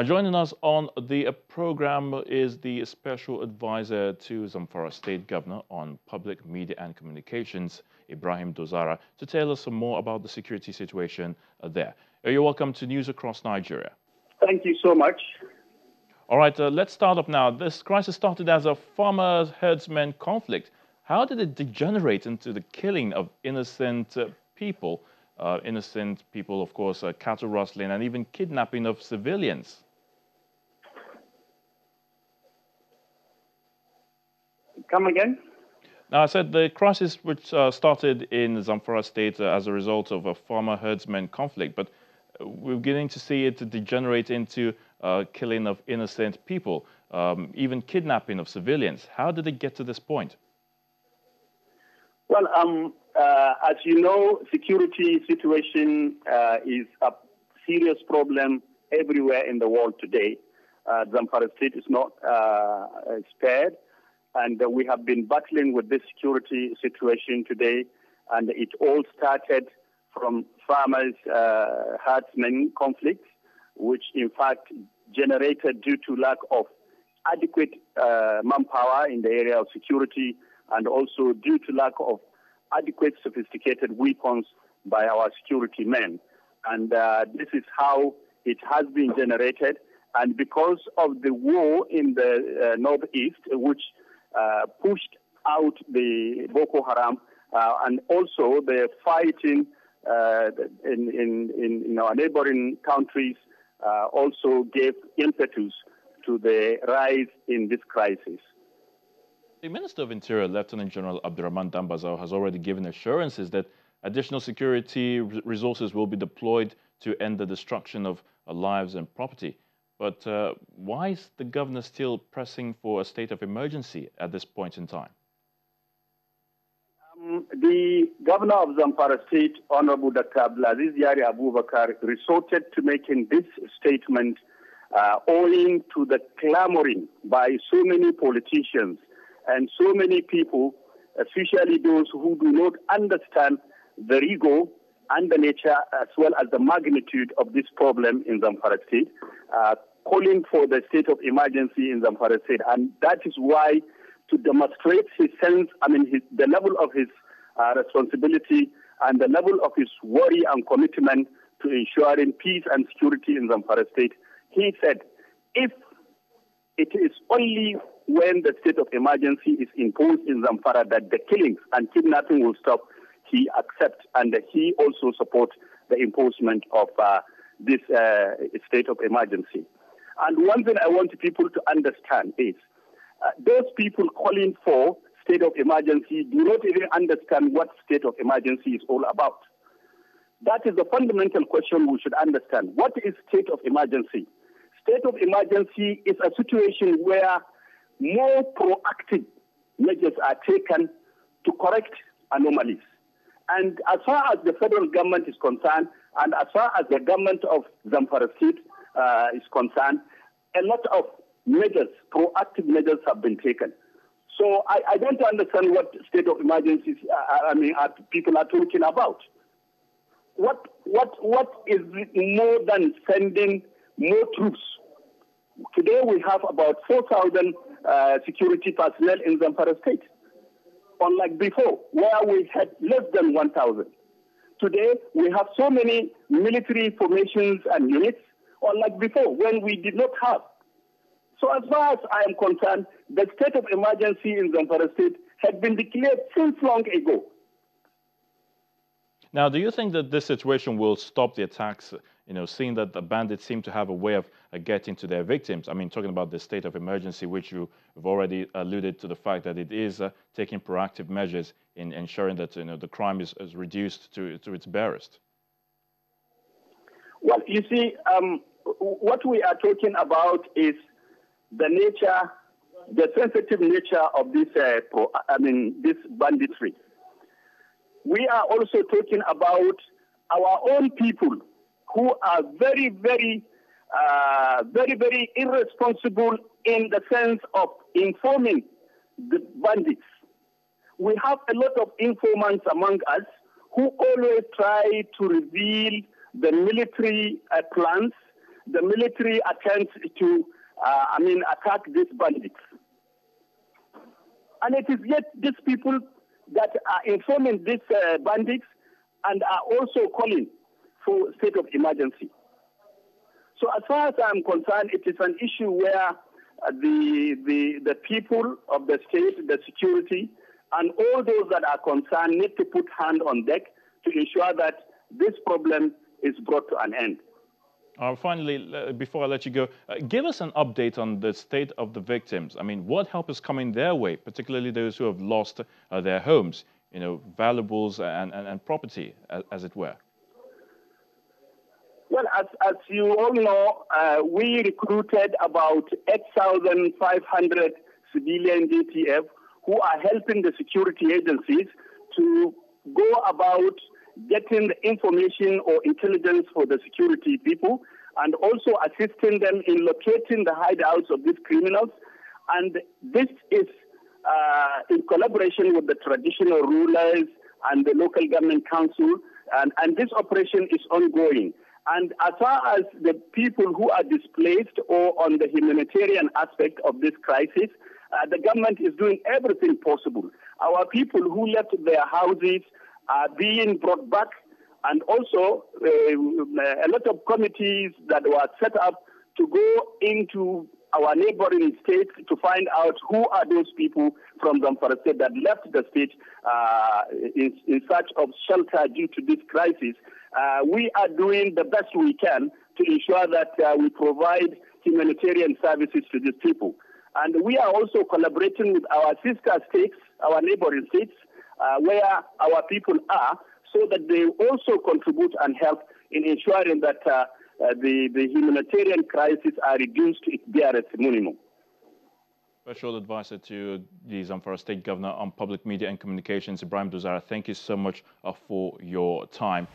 Joining us on the program is the Special Advisor to Zamfara State Governor on Public Media and Communications, Ibrahim Dozara, to tell us some more about the security situation there. You're welcome to News Across Nigeria. Thank you so much. All right, let's start up now. This crisis started as a farmer-herdsman conflict. How did it degenerate into the killing of innocent people? Of course, cattle rustling and even kidnapping of civilians. Come again? Now, I said the crisis which started in Zamfara state as a result of a farmer-herdsman conflict, but we're beginning to see it degenerate into killing of innocent people, even kidnapping of civilians. How did it get to this point? Well, as you know, security situation is a serious problem everywhere in the world today. Zamfara state is not spared, and we have been battling with this security situation today, and it all started from farmers' herdsmen conflicts, which in fact generated due to lack of adequate manpower in the area of security, and also due to lack of adequate sophisticated weapons by our security men. And this is how it has been generated. And because of the war in the northeast, which pushed out the Boko Haram, and also the fighting in our neighboring countries also gave impetus to the rise in this crisis. The Minister of Interior, Lieutenant General Abdurrahman Dambazao, has already given assurances that additional security resources will be deployed to end the destruction of lives and property. But why is the governor still pressing for a state of emergency at this point in time? The governor of Zamfara State, Honorable Dr. Abdulaziz Yari Abubakar, resorted to making this statement owing to the clamoring by so many politicians and so many people, especially those who do not understand the rigor and the nature as well as the magnitude of this problem in Zamfara State, calling for the state of emergency in Zamfara State. And that is why, to demonstrate his sense, the level of his responsibility and the level of his worry and commitment to ensuring peace and security in Zamfara State, he said, if it is only when the state of emergency is imposed in Zamfara that the killings and kidnapping will stop, he accepts and he also supports the imposition of this state of emergency. And one thing I want people to understand is those people calling for state of emergency do not even understand what state of emergency is all about. That is the fundamental question we should understand. What is state of emergency? State of emergency is a situation where more proactive measures are taken to correct anomalies. And as far as the federal government is concerned, and as far as the government of Zamfara State is concerned, a lot of measures, proactive measures have been taken. So I don't understand what state of emergencies people are talking about. What is more than sending more troops? Today we have about 4,000 security personnel in Zamfara State, unlike before, where we had less than 1,000. Today we have so many military formations and units, unlike before, when we did not have. So as far as I am concerned, the state of emergency in Zamfara State had been declared since long ago. Now, do you think that this situation will stop the attacks, seeing that the bandits seem to have a way of getting to their victims? I mean, talking about the state of emergency, which you've already alluded to the fact that it is taking proactive measures in ensuring that the crime is reduced to its barest. Well, you see, what we are talking about is the nature, the sensitive nature of this, this banditry. We are also talking about our own people who are very, very irresponsible in the sense of informing the bandits. We have a lot of informants among us who always try to reveal the military plans, the military attempts to, attack these bandits. And it is yet these people that are informing these bandits and are also calling for state of emergency. So as far as I'm concerned, it is an issue where the people of the state, the security, and all those that are concerned need to put hand on deck to ensure that this problem is brought to an end. Finally, before I let you go, give us an update on the state of the victims. I mean, what help is coming their way, particularly those who have lost their homes, valuables and property, as it were? Well, as you all know, we recruited about 8,500 civilian DTF who are helping the security agencies to go about getting the information or intelligence for the security people and also assisting them in locating the hideouts of these criminals. And this is in collaboration with the traditional rulers and the local government council, and this operation is ongoing. And as far as the people who are displaced or on the humanitarian aspect of this crisis, the government is doing everything possible. Our people who left their houses are being brought back, and also a lot of committees that were set up to go into our neighboring states to find out who are those people from Zamfara state that left the state in search of shelter due to this crisis. We are doing the best we can to ensure that we provide humanitarian services to these people. And we are also collaborating with our sister states, our neighboring states, where our people are, so that they also contribute and help in ensuring that the humanitarian crisis are reduced to its barest minimum. Special Advisor to the Zamfara State Governor on Public Media and Communications, Ibrahim Duzara, thank you so much for your time.